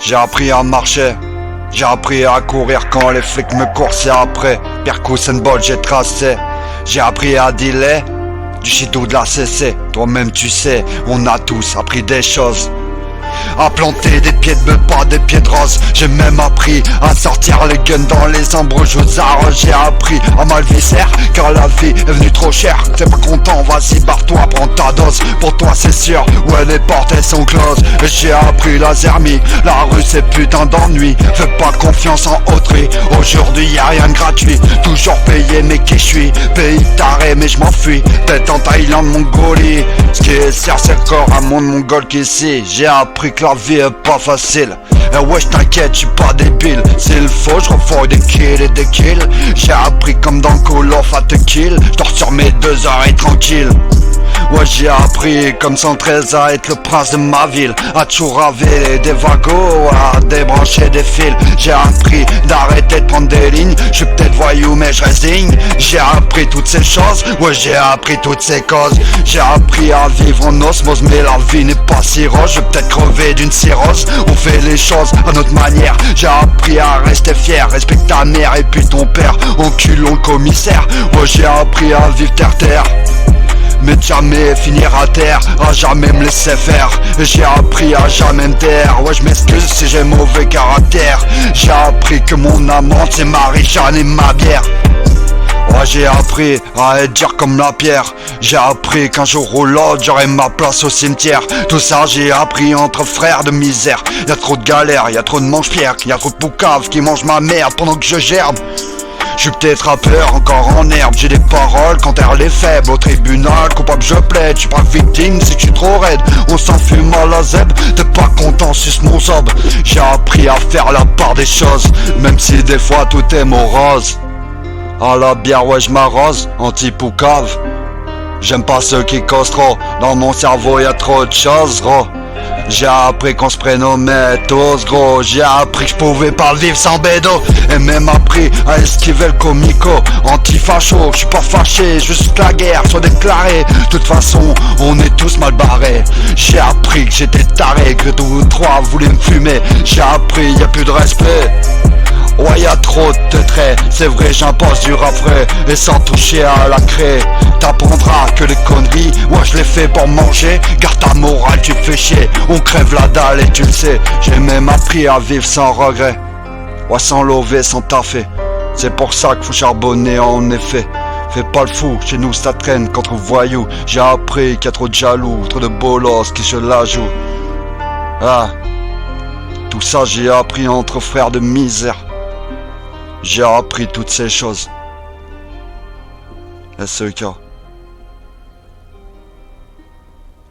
J'ai appris à marcher, j'ai appris à courir quand les flics me coursaient après. Percussion ball j'ai tracé, j'ai appris à dealer du shit ou de la CC. Toi-même tu sais, on a tous appris des choses. À planter des pieds de bœuf, pas des pieds de rose. J'ai même appris à sortir les guns dans les embrouilles aux arts. J'ai appris à mal visser car la vie est venue trop chère. T'es pas content, vas-y barre-toi, prends ta dose. Pour toi c'est sûr, ouais les portes elles sont closes. J'ai appris la zermie, la rue c'est putain d'ennui. Fais pas confiance en autrui, aujourd'hui y'a rien de gratuit. Toujours payé mais qui je suis, pays taré mais je m'enfuis. Tête en Thaïlande, Mongolie. Ce qui est sûr c'est le corps à monde mongol qu'ici. J'ai appris que la vie est pas facile. Et ouais t'inquiète, je suis pas débile. S'il faut je refais des kills et des kills. J'ai appris comme dans Call of à te kill. J'dors sur mes 2 heures et tranquille. Ouais j'ai appris comme 113 à être le prince de ma ville. À toujours raver des wagons, à débrancher des fils. J'ai appris d'arrêter de prendre des lignes. Je suis peut-être voyou mais je résigne. J'ai appris toutes ces choses, ouais j'ai appris toutes ces causes. J'ai appris à vivre en osmose mais la vie n'est pas si rose. Je vais peut-être crever d'une cirrhose. On fait les choses à notre manière. J'ai appris à rester fier, respecte ta mère et puis ton père. Enculons le commissaire, ouais j'ai appris à vivre terre-terre. Mais jamais finir à terre, à jamais me laisser faire. J'ai appris à jamais me taire. Ouais je m'excuse si j'ai mauvais caractère. J'ai appris que mon amante c'est Marie-Jeanne et ma bière. Ouais j'ai appris à être dur comme la pierre. J'ai appris qu'un jour ou l'autre j'aurai ma place au cimetière. Tout ça j'ai appris entre frères de misère. Y'a trop de galères, y'a trop de mange-pierre, y'a trop de poucaves qui mangent ma merde pendant que je gerbe. Je suis peut-être rappeur, encore en herbe. J'ai des paroles quand elle est faible. Au tribunal, coupable je plaide. Je suis pas victime si je suis trop raide. On s'en fume à la zeb. T'es pas content, suce mon zob. J'ai appris à faire la part des choses, même si des fois tout est morose. À la bière ouais je m'arrose, anti-poucave. J'aime pas ceux qui causent trop. Dans mon cerveau y'a trop de choses gros. J'ai appris qu'on se prénommait tous gros. J'ai appris que je pouvais pas vivre sans bédo. Et même appris à esquiver le comico. Anti-facho, je suis pas fâché, juste la guerre soit déclarée. De toute façon, on est tous mal barrés. J'ai appris que j'étais taré, que 2 ou 3 voulaient me fumer. J'ai appris, y'a plus de respect. Ouais y'a trop de traits, c'est vrai j'impose du rap frais. Et sans toucher à la craie. T'apprendras que les conneries, ouais je les fais pour manger. Garde ta morale, tu fais chier. On crève la dalle et tu le sais. J'ai même appris à vivre sans regret. Ouais sans lever, sans taffer. C'est pour ça qu'il faut charbonner en effet. Fais pas le fou, chez nous ça traîne contre voyous. J'ai appris qu'il y a trop de jaloux, trop de bolos qui se la jouent. Ah, tout ça j'ai appris entre frères de misère. J'ai appris toutes ces choses. SEK.